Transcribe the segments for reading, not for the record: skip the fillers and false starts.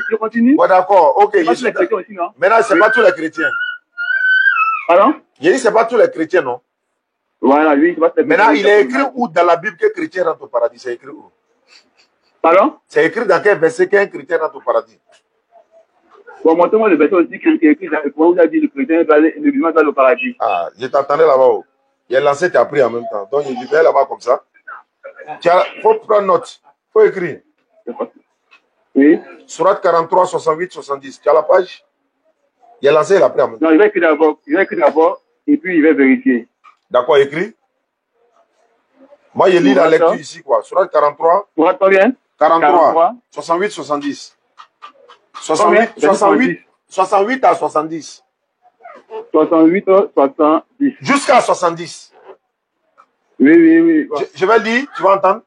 Je continue. Bon, d'accord, ok. Pas tous les chrétiens aussi, non? Maintenant, c'est pas tous les chrétiens. Pardon? J'ai dit, c'est pas tous les chrétiens, non? Voilà, oui. Maintenant, il est écrit où dans la Bible que chrétien rentre au paradis? C'est écrit où? Pardon? C'est écrit dans quel verset qu'un chrétien rentre au paradis? Bon, montrez-moi le verset aussi qui est écrit dans le courant où il a dit le chrétien doit aller, le musulman doit aller au paradis. Ah, je t'attendais là-bas. Il a lancé, tu as pris en même temps. Donc, il dit, là-bas comme ça. Il faut prendre note. Il faut écrire. Oui. Sourate 43, 68, 70. Tu as la page? Il a lancé, il a pris en même temps. Non, il va écrire d'abord, et puis il va vérifier. D'accord, écrit. Moi, je lis la lecture ici, quoi. Sourate 43. Sourate combien? 43, 68, 70. 68 à 70. 68 à 70. Jusqu'à 70. Oui. Je vais lire, tu vas entendre.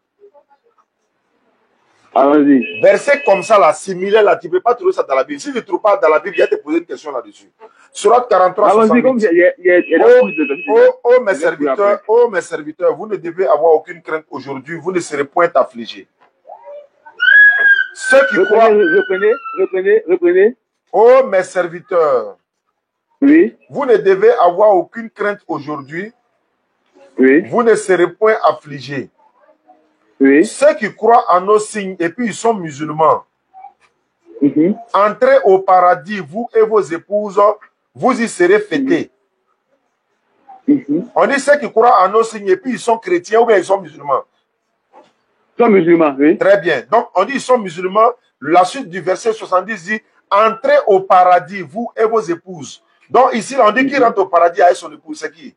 Allons-y. Verset comme ça, là, similaire, là, tu ne peux pas trouver ça dans la Bible. Si tu ne trouves pas dans la Bible, il va te poser une question là-dessus. Sourate 43, 68. Oh, mes serviteurs, vous ne devez avoir aucune crainte aujourd'hui. Vous ne serez point affligés. Ceux qui croient... Reprenez. Oh, mes serviteurs. Oui. Vous ne devez avoir aucune crainte aujourd'hui. Oui. Vous ne serez point affligés. Oui. Ceux qui croient en nos signes et puis ils sont musulmans. Entrez au paradis, vous et vos épouses, vous y serez fêtés. On dit ceux qui croient en nos signes et puis ils sont chrétiens ou bien ils sont musulmans. Ils sont musulmans, oui. Très bien. Donc on dit ils sont musulmans. La suite du verset 70 dit entrez au paradis, vous et vos épouses. Donc ici, on dit qu'il rentre au paradis avec son épouse. C'est qui?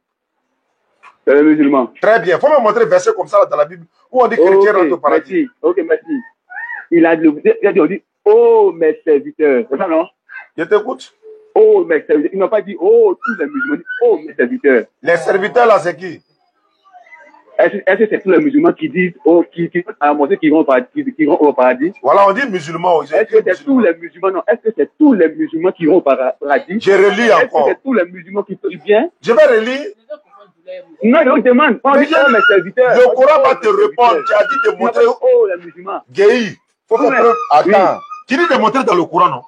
C'est les musulmans. Très bien. Il faut me montrer un verset comme ça là, dans la Bible où on dit chrétien rentre au paradis. Merci. Il a dit, on dit, oh mes serviteurs. C'est ça, non? Je t'écoute. Oh mes serviteurs. Ils n'ont pas dit, oh tous les musulmans. Ils disent, oh mes serviteurs. Les serviteurs là, c'est qui? Est-ce que c'est tous les musulmans qui disent, oh, qui vont au paradis? Voilà, on dit musulmans. Est-ce que c'est tous les musulmans? Non. Est-ce que c'est tous les musulmans qui vont au paradis? Je relis encore. Est-ce que c'est tous les musulmans qui prient bien? Je vais relire. Non, je vous demande. On dit, oh mes serviteurs. Le Coran va te répondre. Tu as dit de montrer. Oh les musulmans. Guéhi. Faut faire preuve. Attends. Tu dis de montrer dans le Coran, non?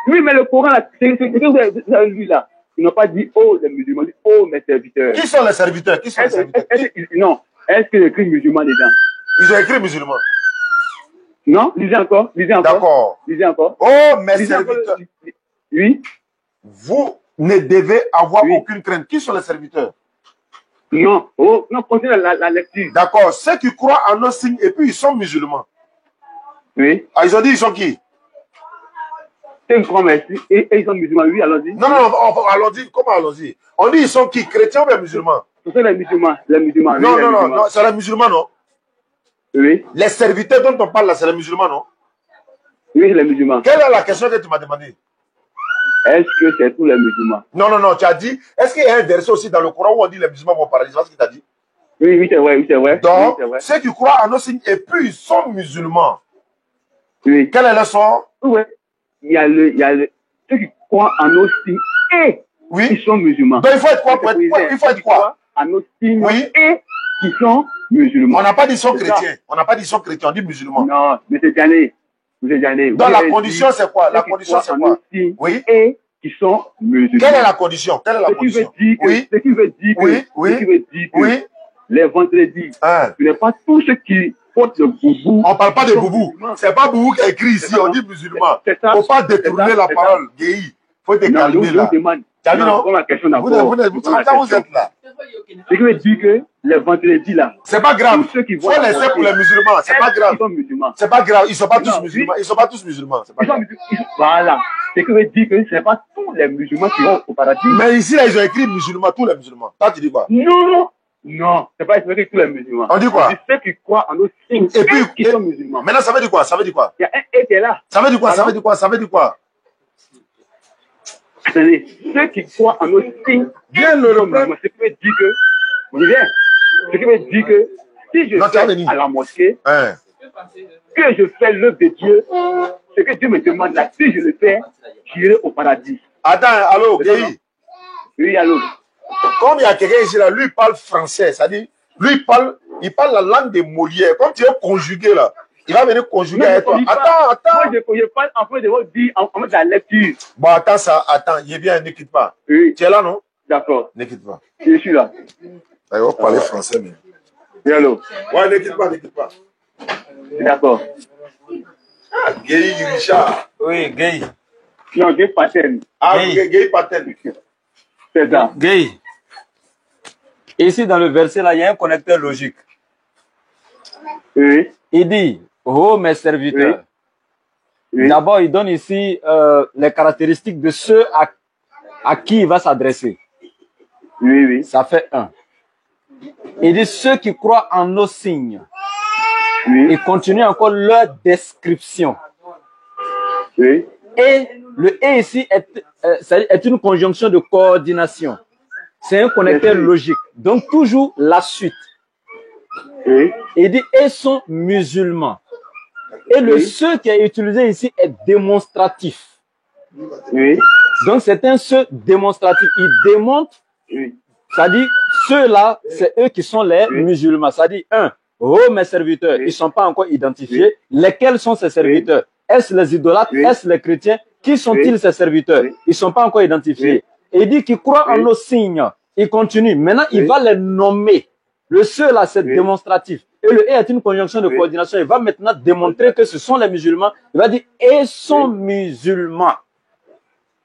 Oui, mais le Coran, c'est ce que vous avez lu là. Ils n'ont pas dit, oh, les musulmans, ils disent, oh, mes serviteurs. Qui sont les serviteurs? Qui sont les serviteurs? Non. Est-ce qu'il y a écrit musulman dedans? Ils ont écrit musulman. Non, lisez encore. D'accord. Lisez encore. Oh, mes serviteurs. Oui. Vous ne devez avoir aucune crainte. Qui sont les serviteurs? Non. Oh, non, continuez la lecture. D'accord. Ceux qui croient en nos signes et puis ils sont musulmans. Oui. Ah, ils ont dit ils sont qui? C'est grand merci. Et ils sont musulmans, oui, allons-y. Non, allons-y. Comment allons-y? On dit ils sont qui? Chrétiens ou bien musulmans? Ce sont les musulmans. Non, c'est les musulmans, non? Oui. Les serviteurs dont on parle là, c'est les musulmans, non? Oui, c'est les musulmans. Quelle est la question que tu m'as demandé? Est-ce que c'est tous les musulmans? Non, tu as dit, est-ce qu'il y a un verset aussi dans le Coran où on dit les musulmans vont au paradis? C'est ce qu'il t'a dit? Oui, c'est vrai. Donc, ceux qui croient en nos signes et puis ils sont musulmans. Oui. Quel est le son? Oui. Il y a ceux qui croient en nos signes et qui sont musulmans. Donc il faut être quoi? Il faut être quoi? En nos signes et qui sont musulmans. On n'a pas dit sont chrétiens. On n'a pas dit sont chrétiens, on dit musulmans. Non, mais c'est Jané. Donc la condition c'est quoi? La condition c'est quoi? Oui. Et qui sont musulmans. Quelle est la condition? Quelle est la condition? Ce qui veut dire que les vendredis, ce n'est pas tous ceux qui portent le boubou. On ne parle pas de boubou. C'est pas boubou qui est écrit ici, on dit musulman. Il ne faut pas détourner la parole. Guéhi. Il faut te calmer là. Tu as vu non? Vous êtes là. Ce qui veut dire que les vendredis là. C'est pas grave. Il faut laisser pour les musulmans. C'est pas grave. C'est pas grave. Ils ne sont pas tous musulmans. Ils ne sont pas tous musulmans. Voilà. Ce qui veut dire que ce n'est pas tous les musulmans qui vont au paradis. Mais ici là, ils ont écrit musulmans, tous les musulmans. Toi, tu dis quoi? Non, c'est pas écrit tous les musulmans. On dit quoi? C'est ceux qui croient en nos signes et puis qui sont musulmans. Maintenant, ça veut dire quoi? Ça veut dire quoi? Il y a un et qui est là. Ça veut dire quoi? Ça veut dire quoi? Ça veut dire quoi? Attendez, ceux qui croient en nos signes, bien le reprendre. Ce qui veut dire que, ce qui veut dire que si je vais à la mosquée, que je fais l'œuvre de Dieu, ce que Dieu me demande là, si je le fais, j'irai au paradis. Attends, allô, Guéhi? Oui, allô. Comme il y a quelqu'un ici, là, lui il parle français, c'est-à-dire, lui il parle la langue des Molières. Comme tu es conjugué là, Il va venir conjuguer avec toi. Attends. Moi, je parle en train de vous dire en mode de la lecture. Bon, attends, il est bien, ne quitte pas. Oui. Tu es là, non? D'accord. Ne quitte pas. Je suis là. On va parler français, mais. Oui, allô? Ouais, ne quitte pas. D'accord. Ah, Gay Richard. Oui, Gay. Non, Gay Paten. Ah, Gay Paten. C'est ça. Gay. Ici, dans le verset, là, il y a un connecteur logique. Oui. Il dit, oh mes serviteurs. Oui. D'abord, il donne ici les caractéristiques de ceux à qui il va s'adresser. Oui, oui. Ça fait 1. Il dit ceux qui croient en nos signes. Oui. Il continue encore leur description. Oui. Et le et ici est une conjonction de coordination. C'est un connecteur logique. Donc, toujours la suite. Oui. Il dit et sont musulmans. Et le ce qui est utilisé ici est démonstratif. Oui. Donc, c'est un ce démonstratif. Il démontre, ça dit, ceux-là, c'est eux qui sont les musulmans. Ça dit, oh mes serviteurs, ils ne sont pas encore identifiés. Lesquels sont ces serviteurs? Est-ce les idolâtres? Est-ce les chrétiens? Qui sont-ils ces serviteurs? Ils ne sont pas encore identifiés. Et il dit qu'ils croient en nos signes. Il continue. Maintenant, il va les nommer. Le ceux-là, c'est démonstratif. Et le et est une conjonction de coordination. Il va maintenant démontrer que ce sont les musulmans. Il va dire, et sont musulmans.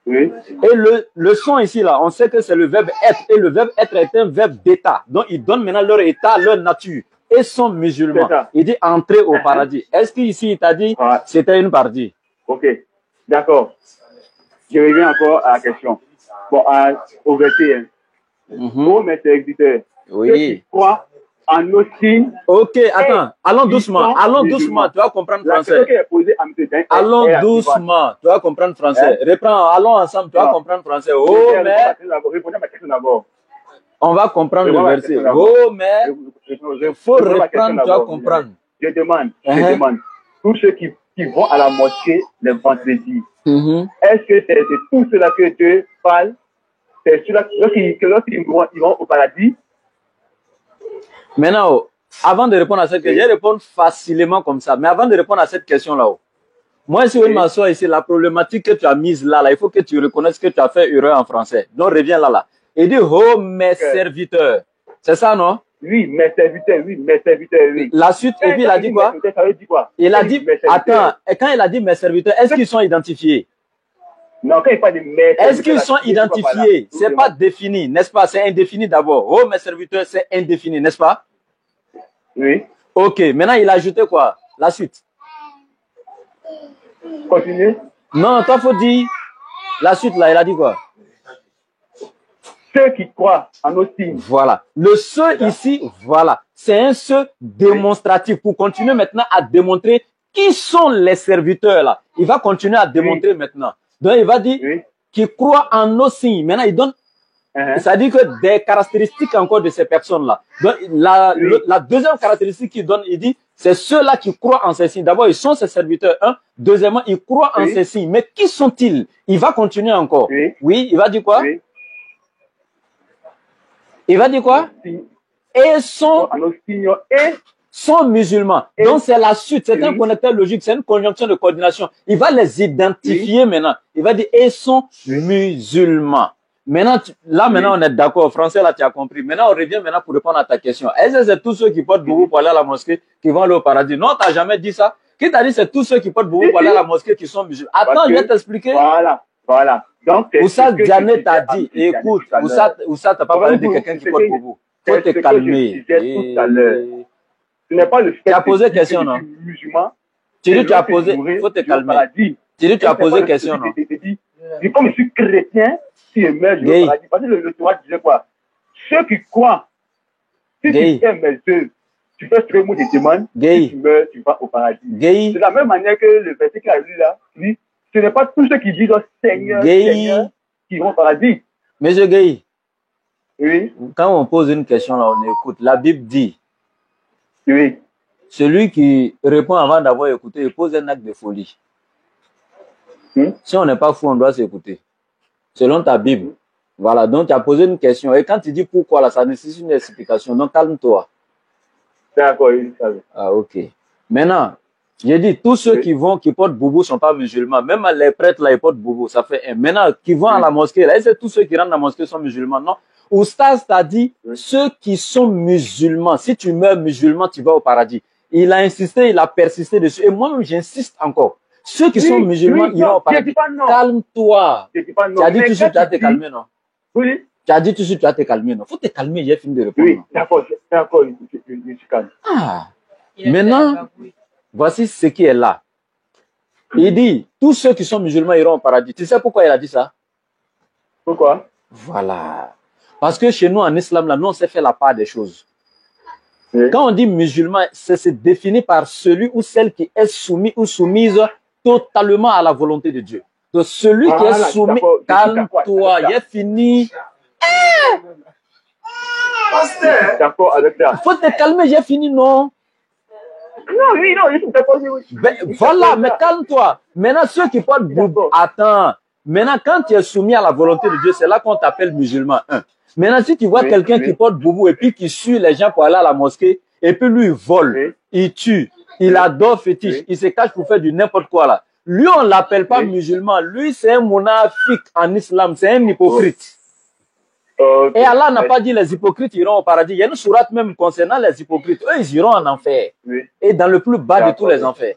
Oui. Et le son ici, là, on sait que c'est le verbe être. Et le verbe être est un verbe d'état. Donc, il donne maintenant leur état, leur nature. Et sont musulmans. Il dit entrer au paradis. Est-ce qu'ici, il t'a dit c'était une partie? Ok. D'accord. Je reviens encore à la question. Bon, au verset. Oh, mes serviteurs. Oui. Ceux qui croient en nos signes. Ok, attends. Allons doucement. Allons doucement. Tu vas comprendre français. Allons doucement. Tu vas comprendre français. Reprends. Allons ensemble. Tu vas comprendre français. Oh, mais. Répondez à ma question d'abord. On va comprendre le verset. Oh, mais. Il faut reprendre. Tu vas comprendre. Je demande. Tous ceux qui vont à la mosquée le vendredi. Est-ce que c'est de tout cela que Dieu parle? C'est ceux-là lorsqu'ils vont au paradis? Maintenant, avant de répondre à cette question, je vais répondre facilement comme ça. Mais avant de répondre à cette question-là, moi, si je m'assois ici, la problématique que tu as mise là, il faut que tu reconnaisses que tu as fait erreur en français. Donc, reviens là. Il dit, oh, mes serviteurs. C'est ça, non? Oui, mes serviteurs, oui. La suite, et puis il a dit quoi? Il a dit, attends, et quand il a dit mes serviteurs, est-ce qu'ils sont identifiés? Non, quand il parle de mes serviteurs. Est-ce qu'ils sont identifiés? C'est pas défini, n'est-ce pas? C'est indéfini d'abord. Oh, mes serviteurs, c'est indéfini, n'est-ce pas? Oui. Ok, maintenant il a ajouté quoi? La suite. Continue. Non, toi, faut dire la suite là, il a dit quoi? Ceux qui croient en nos signes. Voilà. Le ce ici, voilà. C'est un ce démonstratif pour continuer maintenant à démontrer qui sont les serviteurs là. Il va continuer à démontrer maintenant. Donc, il va dire qu'il croit en nos signes. Maintenant, il donne, ça dit que des caractéristiques encore de ces personnes-là. Donc, la deuxième caractéristique qu'il donne, il dit, c'est ceux-là qui croient en ces signes. D'abord, ils sont ses serviteurs. Deuxièmement, ils croient en ces signes. Mais qui sont-ils? Il va continuer encore. Oui, il va dire quoi? Il va dire quoi? Et sont musulmans. Donc, c'est la suite. C'est un connecteur logique. C'est une conjonction de coordination. Il va les identifier maintenant. Il va dire, et sont musulmans. Maintenant, maintenant, on est d'accord. Français, là, tu as compris. Maintenant, on revient maintenant pour répondre à ta question. Est-ce que c'est tous ceux qui portent boubou pour aller à la mosquée qui vont aller au paradis? Non, tu n'as jamais dit ça. Qui t'a dit c'est tous ceux qui portent boubou pour aller à la mosquée qui sont musulmans? Attends, je vais t'expliquer. Voilà. Donc, Oussa Diané t'a dit, écoute, Oussa t'as pas parlé de quelqu'un qui porte boubou. Faut te calmer. Ce n'est pas le fait tu as posé question, non? Tu dis, tu as posé, faut te calmer. Tu dis, tu as posé question, non? Je comme je suis chrétien, si je meurs, je vais au paradis. Parce que le Torah disait quoi? Ceux qui croient, si tu aimes mes œuvres, tu fais ce que moi je demande, si tu meurs, tu vas au paradis. C'est de la même manière que le verset qui a lu là, dit, ce n'est pas tous ceux qui disent Seigneur, Seigneur, qui vont au paradis. Monsieur Gay, oui. Quand on pose une question là, on écoute. La Bible dit, oui. Celui qui répond avant d'avoir écouté, il pose un acte de folie. Si on n'est pas fou, on doit s'écouter. Selon ta Bible. Voilà, donc tu as posé une question. Et quand tu dis pourquoi, là, ça nécessite une explication. Donc calme-toi. D'accord, oui, ça va. Ah, ok. Maintenant, J'ai dit, tous ceux qui portent boubou sont pas musulmans. Même les prêtres, là, ils portent boubou. Ça fait un. Maintenant, qui vont à la mosquée, là, c'est tous ceux qui rentrent dans la mosquée sont musulmans. Non. Oustaz t'a dit, ceux qui sont musulmans, si tu meurs musulman, tu vas au paradis. Il a insisté, il a persisté dessus. Et moi-même, j'insiste encore. Ceux qui sont musulmans iront au paradis. Calme-toi. Tu as dit tout de suite, tu vas te calmer, non? Oui. Tu as dit tout de suite, tu vas te calmer, non? Faut te calmer, j'ai fini de répondre. Oui, d'accord, je suis calme. Ah. Maintenant, voici ce qui est là. Il dit, tous ceux qui sont musulmans iront au paradis. Tu sais pourquoi il a dit ça? Pourquoi? Voilà. Parce que chez nous, en islam, là, nous, on s'est fait la part des choses. Oui. Quand on dit musulman, c'est défini par celui ou celle qui est soumis ou soumise totalement à la volonté de Dieu. Donc, celui qui est soumis, calme-toi, il est fini. D'accord avec ça. Faut te calmer, j'ai fini, non? Non, oui, non, je suis d'accord. Ben, voilà, mais calme-toi. Maintenant, ceux qui portent boubou, attends. Maintenant, quand tu es soumis à la volonté de Dieu, c'est là qu'on t'appelle musulman. Maintenant, si tu vois quelqu'un qui porte boubou et puis qui suit les gens pour aller à la mosquée, et puis lui, il vole, il tue, il adore fétiche, il se cache pour faire du n'importe quoi là. Lui, on l'appelle pas musulman. Lui, c'est un monafik en islam, c'est un hypocrite. Et Allah n'a pas dit les hypocrites iront au paradis. Il y a une sourate même concernant les hypocrites. Eux, ils iront en enfer. Et dans le plus bas de tous les enfers.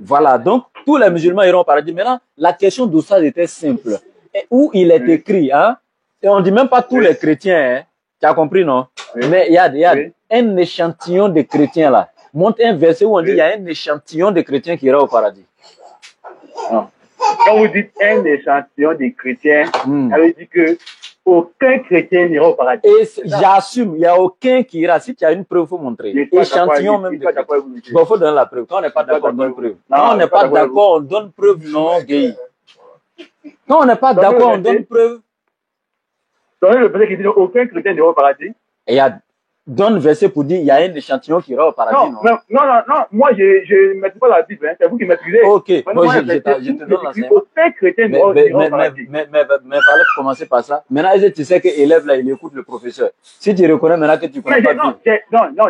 Voilà, donc tous les musulmans iront au paradis. Maintenant, la question d'Oustaz était simple. Et où il est écrit, hein? Et on dit même pas tous les chrétiens, hein? Tu as compris, non? Mais il y a un échantillon de chrétiens là. Montre un verset où on dit il y a un échantillon de chrétiens qui ira au paradis. Quand vous dites un échantillon de chrétiens, ça veut dire que aucun chrétien n'ira au paradis. Et j'assume, il n'y a aucun qui ira. Si tu as une preuve, il faut montrer. Échantillon même de chrétiens. Bon, il faut donner la preuve. Quand on n'est pas d'accord, on donne preuve. Quand on n'est pas d'accord, on donne preuve. Non, gay. Quand on n'est pas d'accord, on donne preuve. Donnez le verset qui dit aucun chrétien n'ira au paradis. Et il y a donne verset pour dire il y a un échantillon qui ira au paradis. Non. Moi, je ne maîtrise pas la Bible. Hein. C'est vous qui maîtrisez. Ok, bon, je te donne l'enseignement. Aucun chrétien n'ira au paradis. Mais fallait commencer par ça. Maintenant, tu sais que l'élève là, il écoute le professeur. Si tu reconnais maintenant que tu connais pas non,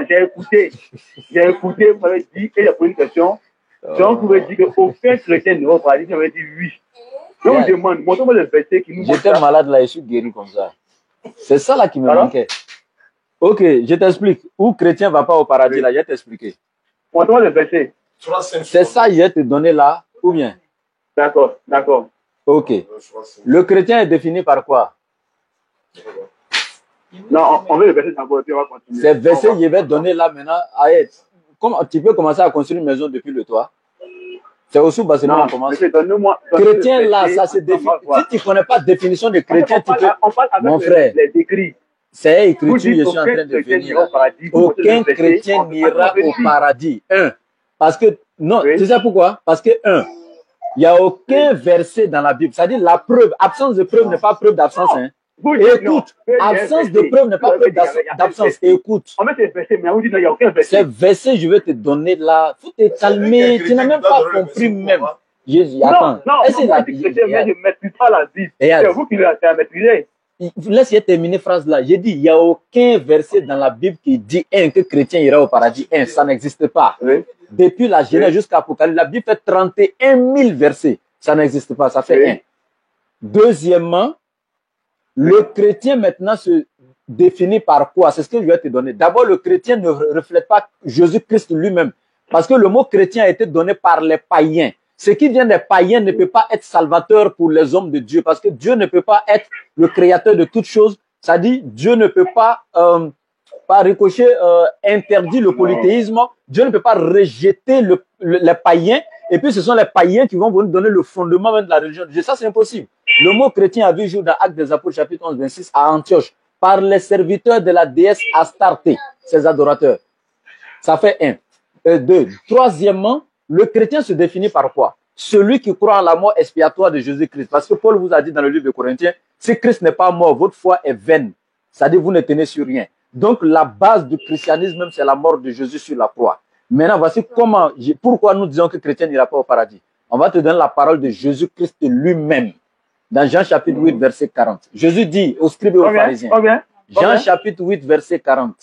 j'ai écouté. Vous m'avez dit, et j'ai posé une question. Donc, vous m'avez dit qu'aucun chrétien n'ira au paradis. J'avais dit oui. Donc, je vous demande, montrez-moi le verset qui nous montre. J'étais malade là, je suis guéri comme ça. C'est ça là qui me manquait. Ok, je t'explique. Où chrétien ne va pas au paradis, là, je vais t'expliquer. Montre-moi le verset. C'est ça, je vais te donner là, ou bien? D'accord. Ok. Le chrétien est défini par quoi? Non, on veut le verset d'abord, puis on va continuer. C'est verset, je vais te donner là maintenant. Comment tu peux commencer à construire une maison depuis le toit? C'est au sous Barcelone, on commence. Chrétien là, ça se définit. Si tu ne connais pas la définition de chrétien, tu peux. Mon frère. Les écrits. C'est écrit, je suis en train de finir. Aucun chrétien n'ira au paradis. Parce que, non, tu sais pourquoi? Parce que, il n'y a aucun verset dans la Bible. C'est-à-dire, la preuve, absence de preuve n'est pas preuve d'absence. Hein. Écoute, absence de preuve n'est pas preuve d'absence. Écoute. Ces versets, je vais te donner là. Faut te calmer. Tu n'as même pas compris même. Attends. Non, je ne maîtrise pas la Bible. C'est vous qui la maîtrisez. Laisse-moi terminer phrase là. J'ai dit, il n'y a aucun verset dans la Bible qui dit que chrétien ira au paradis. Ça n'existe pas. Oui. Depuis la Genèse jusqu'à l'Apocalypse, la Bible fait 31 000 versets. Ça n'existe pas. Ça fait 1. Deuxièmement, le chrétien maintenant se définit par quoi? C'est ce que je vais te donner. D'abord, le chrétien ne reflète pas Jésus-Christ lui-même. Parce que le mot chrétien a été donné par les païens. Ce qui vient des païens ne peut pas être salvateur pour les hommes de Dieu, parce que Dieu ne peut pas être le créateur de toutes choses. Ça dit, Dieu ne peut pas, par ricochet, interdire le polythéisme. Dieu ne peut pas rejeter les païens. Et puis, ce sont les païens qui vont vous donner le fondement même de la religion de Dieu. Ça, c'est impossible. Le mot chrétien a vu jour dans Actes des Apôtres, chapitre 11, 26, à Antioche, par les serviteurs de la déesse Astarté, ses adorateurs. Ça fait 1. 2. Troisièmement, le chrétien se définit par quoi? Celui qui croit en la mort expiatoire de Jésus-Christ. Parce que Paul vous a dit dans le livre de Corinthiens, si Christ n'est pas mort, votre foi est vaine. C'est-à-dire vous ne tenez sur rien. Donc la base du christianisme même, c'est la mort de Jésus sur la croix. Maintenant, voici pourquoi nous disons que le chrétien n'ira pas au paradis. On va te donner la parole de Jésus-Christ lui-même. Dans Jean chapitre 8, verset 40. Jésus dit aux scribes et aux pharisiens. Jean chapitre 8, verset 40.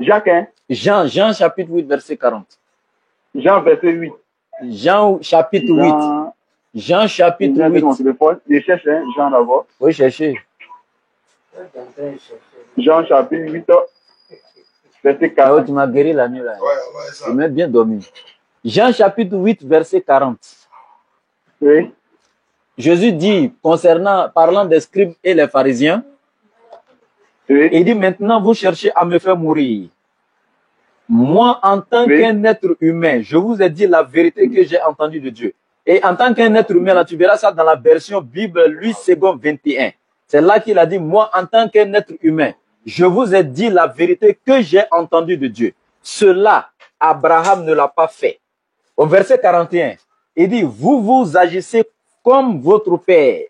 Jacques, hein? Jean chapitre 8, verset 40. Jean verset 8. Jean chapitre 8. Jean chapitre 8. Mon téléphone. Je cherche Jean d'abord. Oui, cherchez. Jean chapitre 8, verset 40. Ah, tu m'as guéri la nuit là. Tu m'as bien dormi. Jean chapitre 8, verset 40. Oui. Jésus dit, parlant des scribes et les pharisiens, oui. Il dit, maintenant vous cherchez à me faire mourir. Moi, en tant qu'un être humain, je vous ai dit la vérité que j'ai entendue de Dieu. Et en tant qu'un être humain, là, tu verras ça dans la version Bible, Louis II 21. C'est là qu'il a dit, moi, en tant qu'un être humain, je vous ai dit la vérité que j'ai entendue de Dieu. Cela, Abraham ne l'a pas fait. Au verset 41, il dit, vous agissez comme votre père.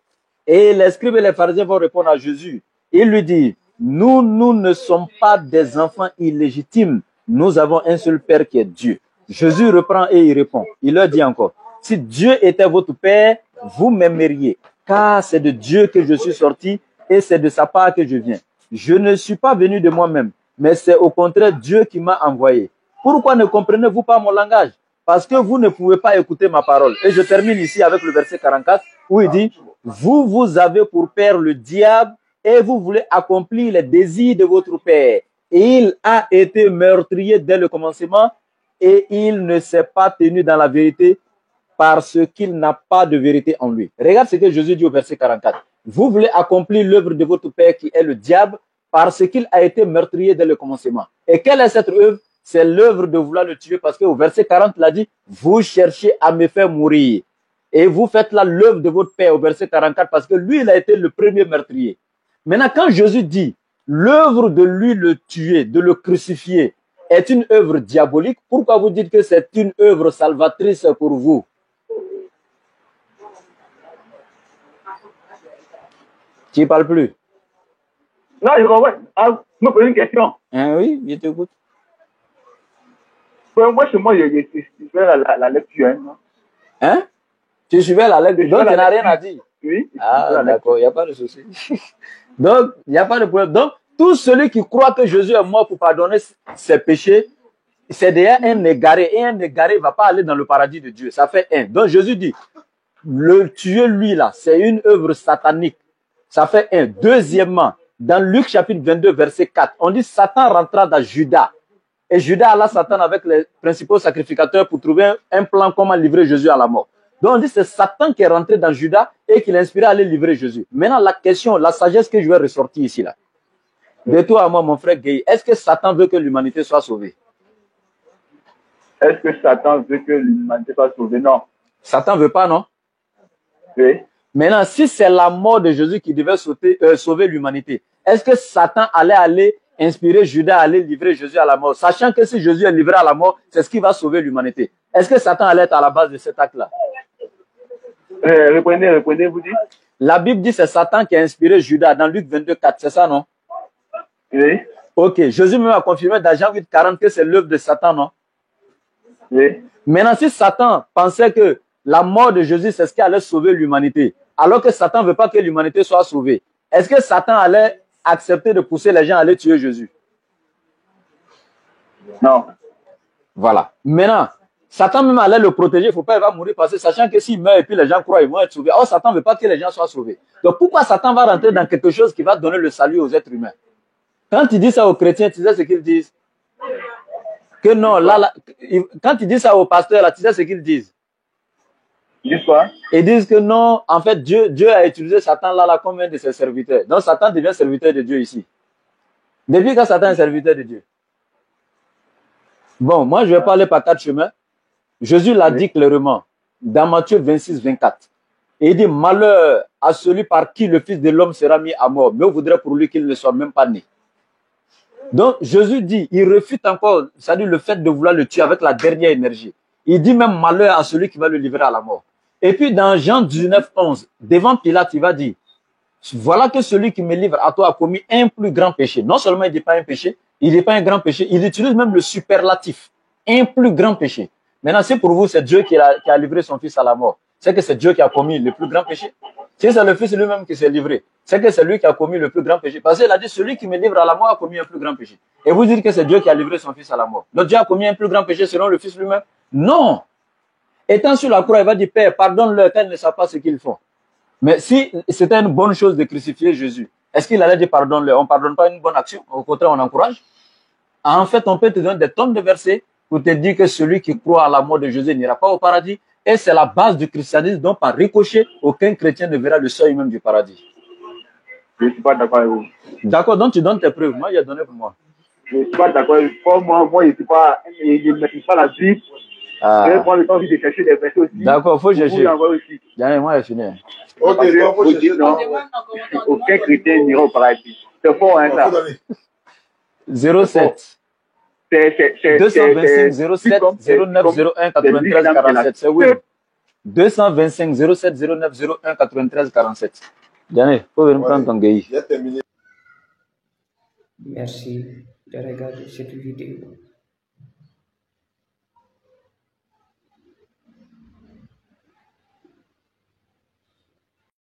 Et les scribes et les pharisiens vont répondre à Jésus. Il lui dit, nous ne sommes pas des enfants illégitimes. Nous avons un seul père qui est Dieu. Jésus reprend et il répond. Il leur dit encore, si Dieu était votre père, vous m'aimeriez, car c'est de Dieu que je suis sorti et c'est de sa part que je viens. Je ne suis pas venu de moi-même, mais c'est au contraire Dieu qui m'a envoyé. Pourquoi ne comprenez-vous pas mon langage? Parce que vous ne pouvez pas écouter ma parole. Et je termine ici avec le verset 44 où il dit, vous avez pour père le diable et vous voulez accomplir les désirs de votre père. Il a été meurtrier dès le commencement et il ne s'est pas tenu dans la vérité parce qu'il n'a pas de vérité en lui. Regarde ce que Jésus dit au verset 44. Vous voulez accomplir l'œuvre de votre père qui est le diable parce qu'il a été meurtrier dès le commencement. Et quelle est cette œuvre? C'est l'œuvre de vouloir le tuer parce qu'au verset 40, il a dit, vous cherchez à me faire mourir. Et vous faites là l'œuvre de votre père au verset 44 parce que lui, il a été le premier meurtrier. Maintenant, quand Jésus dit, l'œuvre de lui le tuer, de le crucifier, est une œuvre diabolique, pourquoi vous dites que c'est une œuvre salvatrice pour vous? Tu ne parles plus? Non, je comprends. Ah, vous me posez une question. Hein, oui, je t'écoute. Moi, chez moi, je suivais la lecture. Hein? Tu suivais la lecture, donc tu n'as rien à dire? Oui. Ah, d'accord, il n'y a pas de souci. Donc, il n'y a pas de problème. Donc, tout celui qui croit que Jésus est mort pour pardonner ses péchés, c'est déjà un égaré. Et un égaré ne va pas aller dans le paradis de Dieu. Ça fait un. Donc, Jésus dit, le tuer lui là, c'est une œuvre satanique. Ça fait un. Deuxièmement, dans Luc chapitre 22, verset 4, on dit Satan rentra dans Judas. Et Judas alla Satan avec les principaux sacrificateurs pour trouver un plan comment livrer Jésus à la mort. Donc on dit c'est Satan qui est rentré dans Judas et qui l'a inspiré à aller livrer Jésus. Maintenant la question, la sagesse que je vais ressortir ici là. De toi à moi mon frère Gueye, est-ce que Satan veut que l'humanité soit sauvée? Est-ce que Satan veut que l'humanité soit sauvée? Non. Satan ne veut pas, non? Oui. Maintenant, si c'est la mort de Jésus qui devait sauver l'humanité, est-ce que Satan allait aller inspirer Judas à aller livrer Jésus à la mort, sachant que si Jésus est livré à la mort, c'est ce qui va sauver l'humanité? Est-ce que Satan allait être à la base de cet acte-là? Reprenez, vous dites? La Bible dit que c'est Satan qui a inspiré Judas dans Luc 22, 4, c'est ça, non? Oui. Ok, Jésus même a confirmé dans Jean 8, 40 que c'est l'œuvre de Satan, non? Oui. Maintenant, si Satan pensait que la mort de Jésus, c'est ce qui allait sauver l'humanité, alors que Satan ne veut pas que l'humanité soit sauvée, est-ce que Satan allait accepter de pousser les gens à aller tuer Jésus? Non. Voilà. Maintenant, Satan même allait le protéger, il ne faut pas qu'il va mourir parce que sachant que s'il meurt et puis les gens croient qu'ils vont être sauvés. Or, Satan ne veut pas que les gens soient sauvés. Donc, pourquoi Satan va rentrer dans quelque chose qui va donner le salut aux êtres humains? Quand il dit ça aux chrétiens, tu sais ce qu'ils disent? Que non, quand il dit ça aux pasteurs, là, tu sais ce qu'ils disent? Ils disent que non, en fait, Dieu a utilisé Satan là comme un de ses serviteurs. Donc, Satan devient serviteur de Dieu ici. Depuis quand Satan est serviteur de Dieu? Bon, moi, je vais parler par 4 chemins. Jésus l'a dit clairement dans Matthieu 26, 24. Et il dit, malheur à celui par qui le Fils de l'homme sera mis à mort. Mais on voudrait pour lui qu'il ne soit même pas né. Donc, Jésus dit, il refute encore, c'est-à-dire le fait de vouloir le tuer avec la dernière énergie. Il dit même malheur à celui qui va le livrer à la mort. Et puis dans Jean 19, 11, devant Pilate, il va dire, voilà que celui qui me livre à toi a commis un plus grand péché. Non seulement il ne dit pas un péché, il ne dit pas un grand péché, il utilise même le superlatif. Un plus grand péché. Maintenant, si pour vous, c'est Dieu qui a livré son fils à la mort, c'est que c'est Dieu qui a commis le plus grand péché. Si c'est le fils lui-même qui s'est livré, c'est que c'est lui qui a commis le plus grand péché. Parce qu'il a dit, celui qui me livre à la mort a commis un plus grand péché. Et vous dites que c'est Dieu qui a livré son fils à la mort. Donc Dieu a commis un plus grand péché selon le fils lui-même? Non. Étant sur la croix, il va dire, Père, pardonne-leur car ils ne savent pas ce qu'ils font. Mais si c'était une bonne chose de crucifier Jésus, est-ce qu'il allait dire pardonne-leur? On ne pardonne pas une bonne action. Au contraire, on encourage. En fait, on peut te donner des tonnes de versets pour te dire que celui qui croit à la mort de Jésus n'ira pas au paradis. Et c'est la base du christianisme, donc par ricochet, aucun chrétien ne verra le seuil même du paradis. Je ne suis pas d'accord avec vous. D'accord, donc tu donnes tes preuves. Moi, il a donné pour moi. Je ne suis pas d'accord. Moi, je ne suis pas. Je ne maîtrise pas la Bible. Je vais prendre le temps de chercher des versets aussi. D'accord, il faut chercher. Aussi. Moi, j'ai fini. Aucun chrétien n'ira au paradis. C'est fort, hein, ça. 07. 225 07 09 01 93 47. C'est oui. 225 07 09 01 93 47. Diane, faut venir prendre ton guéhi. Merci de regarder cette vidéo.